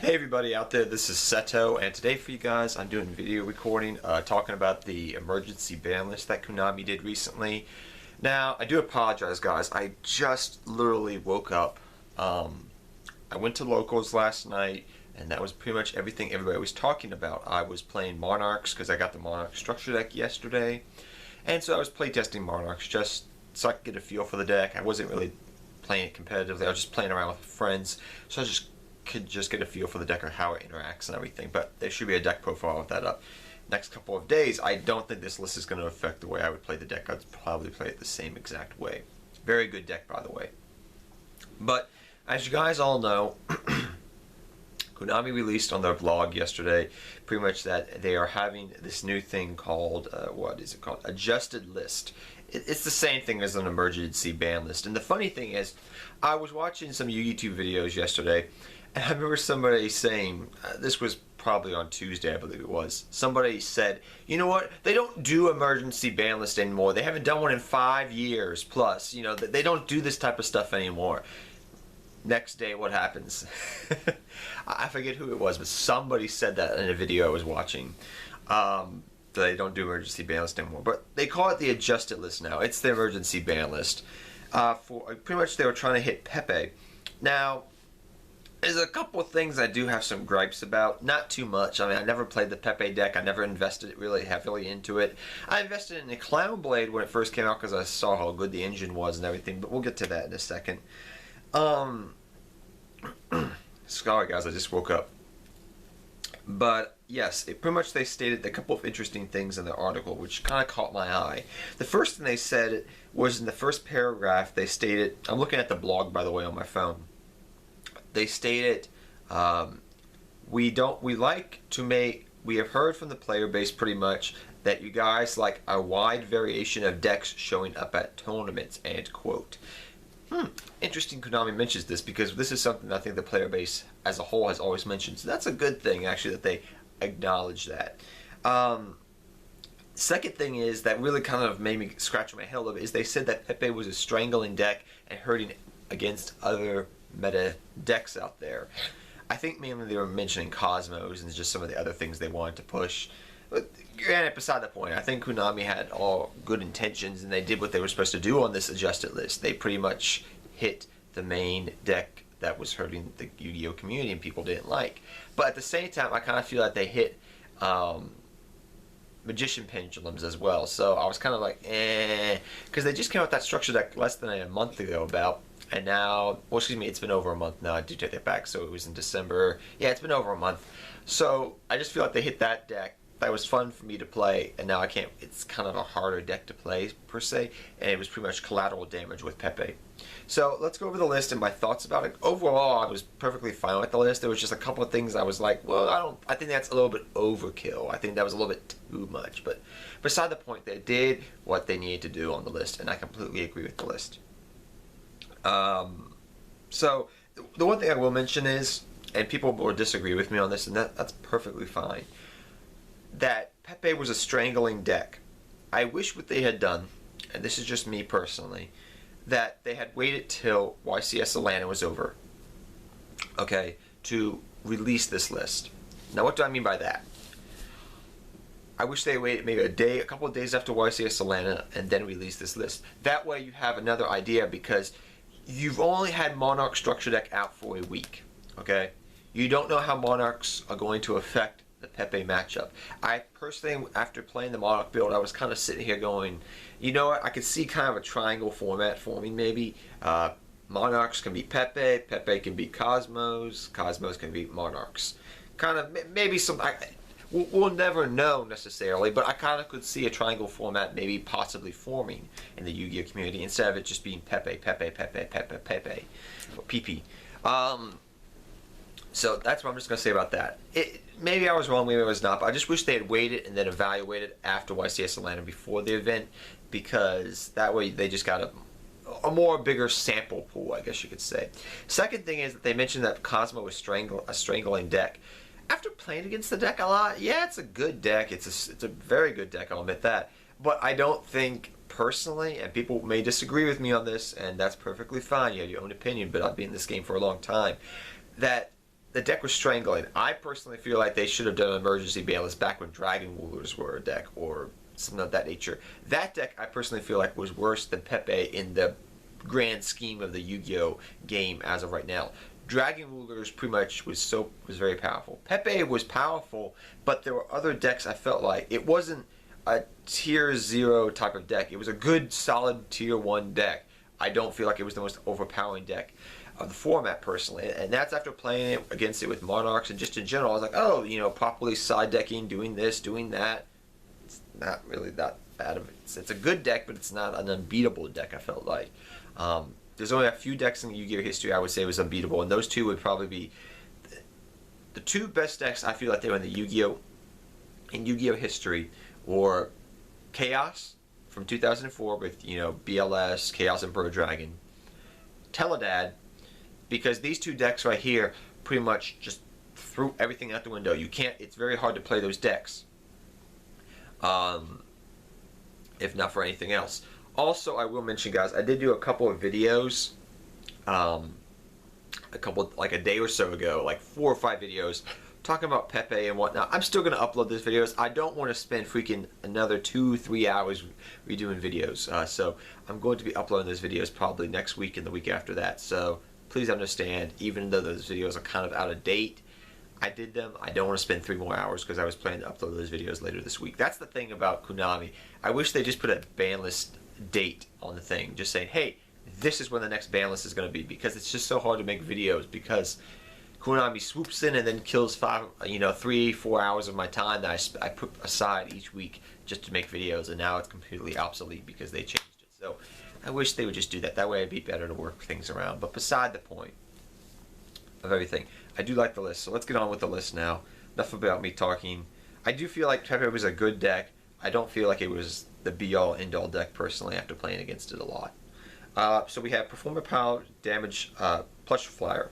Hey everybody out there, this is Seto, and today for you guys I'm doing video recording talking about the emergency ban list that Konami did recently. Now, I do apologize guys, I just literally woke up. I went to locals last night, and that was pretty much everything everybody was talking about. I was playing Monarchs because I got the Monarch structure deck yesterday, and so I was playtesting Monarchs just so I could get a feel for the deck. I wasn't really playing it competitively, I was just playing around with friends, so I could just get a feel for the deck or how it interacts and everything. But there should be a deck profile with that up. Next couple of days, I don't think this list is going to affect the way I would play the deck. I'd probably play it the same exact way. Very good deck, by the way. But as you guys all know, Konami released on their blog yesterday pretty much that they are having this new thing called, what is it called? Adjusted list. It's the same thing as an emergency ban list. And the funny thing is, I was watching some YouTube videos yesterday, and I remember somebody saying, this was probably on Tuesday, I believe it was, somebody said, you know what, they don't do emergency ban list anymore. They haven't done one in 5 years plus. You know, they don't do this type of stuff anymore. Next day, what happens? I forget who it was, but somebody said that in a video I was watching. They don't do emergency ban list anymore, but they call it the adjusted list now. It's the emergency ban list. For pretty much they were trying to hit Pepe. Now, there's a couple of things I do have some gripes about. Not too much. I mean, I never played the Pepe deck. I never invested really heavily into it. I invested in the Clown Blade when it first came out because I saw how good the engine was and everything, but we'll get to that in a second. Sorry guys, I just woke up. But yes, pretty much they stated a couple of interesting things in the article which kind of caught my eye. The first thing they said was in the first paragraph. They stated, I'm looking at the blog by the way on my phone. They stated, we have heard from the player base pretty much that you guys like a wide variation of decks showing up at tournaments, end quote. Interesting Konami mentions this because this is something I think the player base as a whole has always mentioned. So that's a good thing actually that they acknowledge that. Second thing is that really kind of made me scratch my head a little bit is they said that Pepe was a strangling deck and hurting against other meta decks out there. I think mainly they were mentioning Cosmos and just some of the other things they wanted to push. But granted, beside the point, I think Konami had all good intentions and they did what they were supposed to do on this adjusted list. They pretty much hit the main deck that was hurting the Yu-Gi-Oh community and people didn't like. But at the same time, I kind of feel like they hit Magician Pendulums as well. So I was kind of like, because they just came out with that structure deck less than a month ago about. And now, well, excuse me, it's been over a month now. I do take that back. So it was in December. Yeah, it's been over a month. So I just feel like they hit that deck. That was fun for me to play, and now I can't. It's kind of a harder deck to play per se, and it was pretty much collateral damage with Pepe. So let's go over the list and my thoughts about it. Overall, I was perfectly fine with the list. There was just a couple of things I was like, well, I think that's a little bit overkill. I think that was a little bit too much. But beside the point, they did what they needed to do on the list, and I completely agree with the list. So the one thing I will mention is, and people will disagree with me on this, and that's perfectly fine, that Pepe was a strangling deck. I wish what they had done, and this is just me personally, that they had waited till YCS Atlanta was over, okay, to release this list. Now what do I mean by that? I wish they waited maybe a couple of days after YCS Atlanta and then release this list. That way you have another idea because you've only had Monarch structure deck out for a week, okay? You don't know how Monarchs are going to affect the Pepe matchup. I personally, after playing the Monarch build, I was kind of sitting here going, you know what, I could see kind of a triangle format forming maybe. Monarchs can beat Pepe, Pepe can beat Cosmos, Cosmos can beat Monarchs. Kind of, maybe some, we'll never know necessarily, but I kind of could see a triangle format maybe possibly forming in the Yu-Gi-Oh community instead of it just being Pepe, Pepe, Pepe, Pepe, Pepe, or PP. So that's what I'm just going to say about that. Maybe I was wrong, maybe I was not, but I just wish they had waited and then evaluated after YCS Atlanta before the event, because that way they just got a more bigger sample pool, I guess you could say. Second thing is that they mentioned that Cosmo was a strangling deck. After playing against the deck a lot, yeah, it's a good deck. It's a very good deck, I'll admit that. But I don't think personally, and people may disagree with me on this, and that's perfectly fine. You have your own opinion, but I've been in this game for a long time, that the deck was strangling. I personally feel like they should have done an emergency ban list back when Dragon Rulers were a deck or something of that nature. That deck I personally feel like was worse than Pepe in the grand scheme of the Yu-Gi-Oh game as of right now. Dragon Rulers pretty much was very powerful. Pepe was powerful, but there were other decks I felt like it wasn't a tier 0 type of deck. It was a good solid tier 1 deck. I don't feel like it was the most overpowering deck of the format personally, and that's after playing it against it with Monarchs and just in general. I was like, oh, you know, properly side decking, doing this, doing that. It's not really that bad of it. It's a good deck, but it's not an unbeatable deck. I felt like there's only a few decks in Yu-Gi-Oh history I would say was unbeatable, and those two would probably be the two best decks I feel like they were in the Yu-Gi-Oh history, or Chaos from 2004 with, you know, BLS, Chaos Emperor Dragon, Teledad, because these two decks right here pretty much just threw everything out the window. You can't, it's very hard to play those decks, if not for anything else. Also, I will mention, guys, I did do a couple of videos, like a day or so ago, like 4 or 5 videos, talking about Pepe and whatnot. I'm still going to upload those videos. I don't want to spend freaking another 2-3 hours redoing videos. So I'm going to be uploading those videos probably next week and the week after that. So please understand, even though those videos are kind of out of date, I did them. I don't want to spend 3 more hours because I was planning to upload those videos later this week. That's the thing about Konami. I wish they just put a ban list date on the thing. Just saying, hey, this is when the next ban list is going to be, because it's just so hard to make videos because Konami swoops in and then kills 3-4 hours of my time that I put aside each week just to make videos, and now it's completely obsolete because they changed it. So I wish they would just do that. That way it'd be better to work things around. But beside the point of everything, I do like the list. So let's get on with the list now. Enough about me talking. I do feel like Pepe was a good deck. I don't feel like it was the be-all, end-all deck personally after playing against it a lot. So we have Performer Power, Damage, Plush Flyer.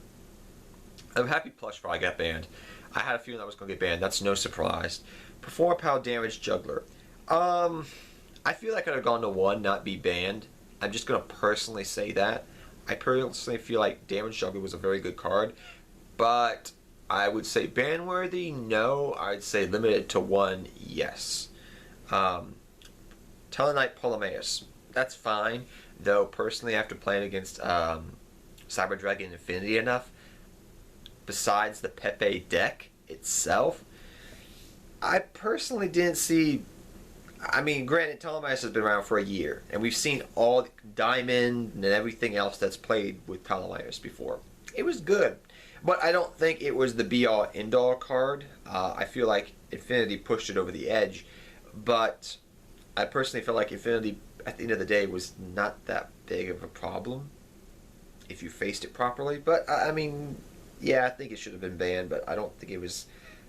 I'm happy Plush Flyer got banned. I had a feeling that was going to get banned. That's no surprise. Performer Power, Damage, Juggler. I feel like I could have gone to 1, not be banned. I'm just going to personally say that. I personally feel like Damage Juggler was a very good card, but I would say ban-worthy, no. I'd say limited to 1, yes. Teleknight Ptolemaeus, that's fine, though personally after playing against Cyber Dragon Infinity enough, besides the Pepe deck itself, I personally didn't see. I mean, granted, Ptolemaeus has been around for a year, and we've seen all the Diamond and everything else that's played with Ptolemaeus before. It was good, but I don't think it was the be-all, end-all card. I feel like Infinity pushed it over the edge, but I personally feel like Infinity, at the end of the day, was not that big of a problem if you faced it properly. But, I mean, yeah, I think it should have been banned, but I don't think it was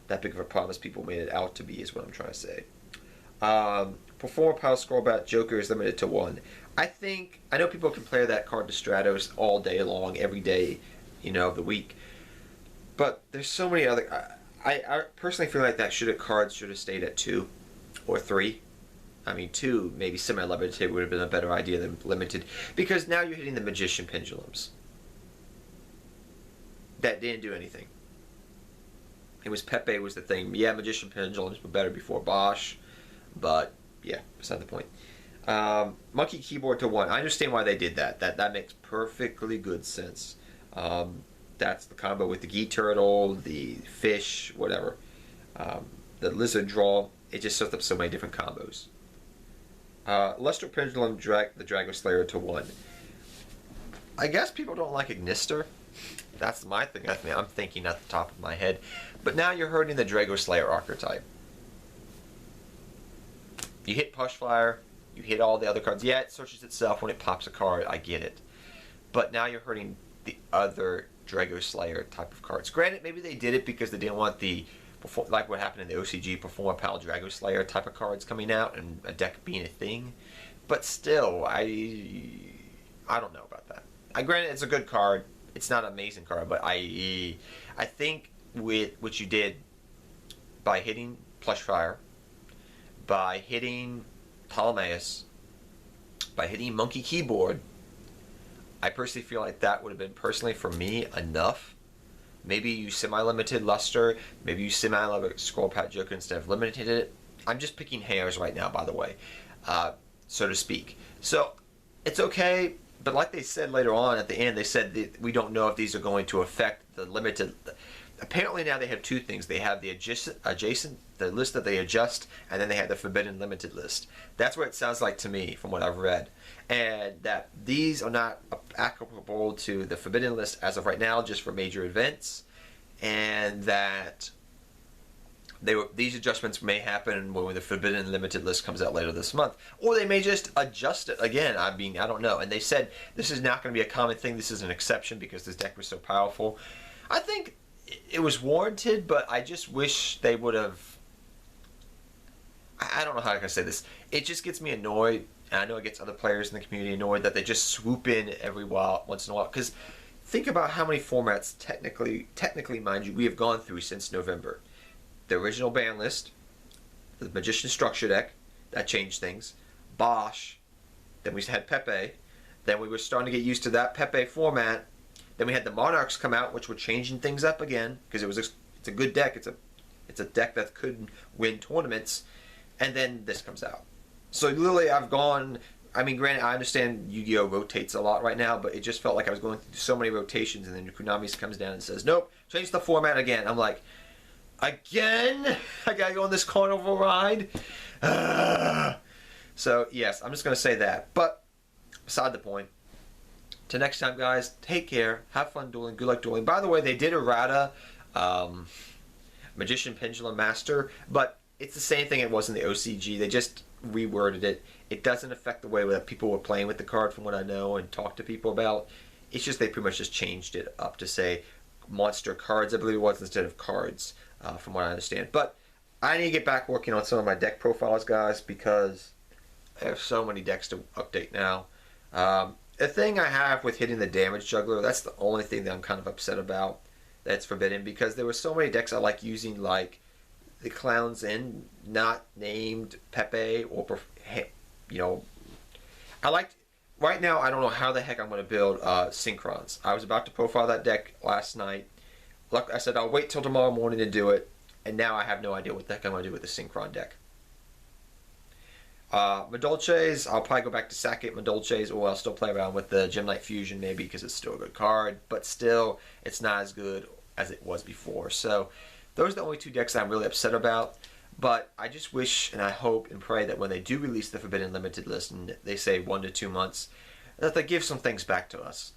that big of a problem as people made it out to be, is what I'm trying to say. Performer Power Scrollback Joker is limited to 1. I know people can play that card to Stratos all day long, every day, of the week. But there's so many other. I personally feel like cards should have stayed at 2 or 3. I mean, 2, maybe semi-limited would have been a better idea than limited, because now you're hitting the Magician Pendulums. That didn't do anything. It was Pepe was the thing. Yeah, Magician Pendulums were better before Bosch, but yeah, beside the point. Monkey Keyboard to 1. I understand why they did that. That makes perfectly good sense. That's the combo with the Gee Turtle, the fish, whatever. The Lizard Draw. It just sets up so many different combos. Luster Pendulum, the Drago Slayer to 1. I guess people don't like Ignister. That's my thing. I'm thinking at the top of my head. But now you're hurting the Drago Slayer archetype. You hit Push Flyer, you hit all the other cards. Yeah, it searches itself when it pops a card. I get it. But now you're hurting the other Drago Slayer type of cards. Granted, maybe they did it because they didn't want like what happened in the OCG, Performer Pal Drago Slayer type of cards coming out and a deck being a thing. But still, I don't know about that. Granted, it's a good card. It's not an amazing card, but I think with what you did by hitting Plush Fire, by hitting Ptolemaeus, by hitting Monkey Keyboard, I personally feel like that would have been, personally for me, enough Maybe you semi-limited Luster. Maybe you semi-limited Scroll Pack Joker instead of limited it. I'm just picking hairs right now, by the way, so to speak. So it's okay, but like they said later on at the end, they said that we don't know if these are going to affect the limited. Apparently now they have two things. They have the adjacent, the list that they adjust, and then they have the forbidden limited list. That's what it sounds like to me from what I've read. And that these are not applicable to the forbidden list as of right now, just for major events. And that these adjustments may happen when the forbidden limited list comes out later this month. Or they may just adjust it again. I mean, I don't know. And they said this is not going to be a common thing. This is an exception because this deck was so powerful. I think it was warranted, but I just wish they would have. I don't know how I can say this. It just gets me annoyed, and I know it gets other players in the community annoyed that they just swoop in every once in a while. Because think about how many formats, technically, mind you, we have gone through since November. The original ban list, the Magician Structure deck, that changed things. Bosch, then we had Pepe, then we were starting to get used to that Pepe format. Then we had the Monarchs come out, which were changing things up again because it's a good deck. It's a deck that could win tournaments, and then this comes out. So literally, I've gone. I mean, granted, I understand Yu-Gi-Oh rotates a lot right now, but it just felt like I was going through so many rotations, and then Konami comes down and says, "Nope, change the format again." I'm like, again? I gotta go on this carnival ride. So yes, I'm just gonna say that. But beside the point. Till next time, guys, take care, have fun dueling, good luck dueling. By the way, they did errata Magician Pendulum Master, but it's the same thing it was in the OCG. They just reworded it. It doesn't affect the way that people were playing with the card from what I know and talk to people about. It's just they pretty much just changed it up to say monster cards, I believe it was, instead of cards, from what I understand. But I need to get back working on some of my deck profiles, guys, because I have so many decks to update now. The thing I have with hitting the damage juggler, that's the only thing that I'm kind of upset about that's forbidden, because there were so many decks I like using, like the Clown's Inn, not named Pepe, or, you know, I liked, right now I don't know how the heck I'm going to build Synchrons. I was about to profile that deck last night. Like I said, I'll wait till tomorrow morning to do it, and now I have no idea what the heck I'm going to do with the Synchron deck. Madolches, I'll probably go back to Sackett Madolches, or I'll still play around with the Gem Knight Fusion maybe because it's still a good card, but still it's not as good as it was before. So those are the only two decks I'm really upset about, but I just wish and I hope and pray that when they do release the Forbidden Limited list, and they say 1 to 2 months, that they give some things back to us.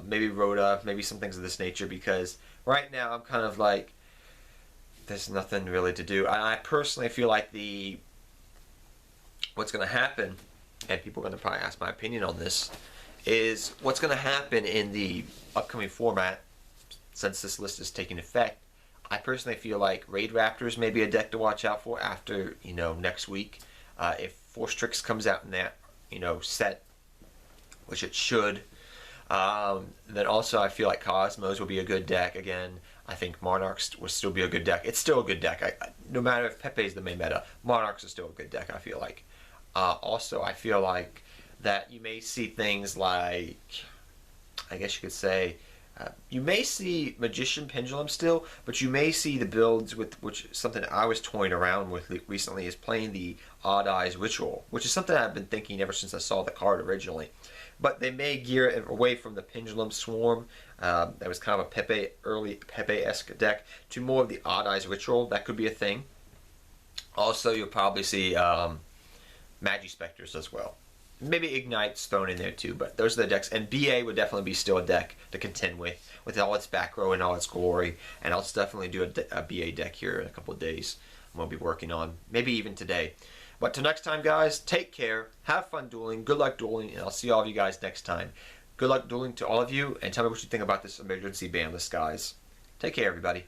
Maybe Rhoda, maybe some things of this nature, because right now I'm kind of like, there's nothing really to do. I personally feel like what's going to happen, and people are going to probably ask my opinion on this, is what's going to happen in the upcoming format since this list is taking effect. I personally feel like Raid Raptors may be a deck to watch out for after, next week. If Force Tricks comes out in that, set, which it should, then also I feel like Cosmos will be a good deck. Again, I think Monarchs will still be a good deck. It's still a good deck. No matter if Pepe is the main meta, Monarchs is still a good deck, I feel like. Also, I feel like that you may see things like, I guess you could say, you may see Magician Pendulum still, but you may see the builds with which something I was toying around with recently is playing the Odd Eyes Ritual, which is something I've been thinking ever since I saw the card originally. But they may gear it away from the Pendulum Swarm, that was kind of a early Pepe-esque deck, to more of the Odd Eyes Ritual. That could be a thing. Also, you'll probably see Magi Specters as well. Maybe Ignite's thrown in there too, but those are the decks. And BA would definitely be still a deck to contend with all its back row and all its glory. And I'll definitely do a BA deck here in a couple of days. I'm going to be working on, maybe even today. But till next time, guys, take care, have fun dueling, good luck dueling, and I'll see all of you guys next time. Good luck dueling to all of you, and tell me what you think about this emergency ban list, guys. Take care, everybody.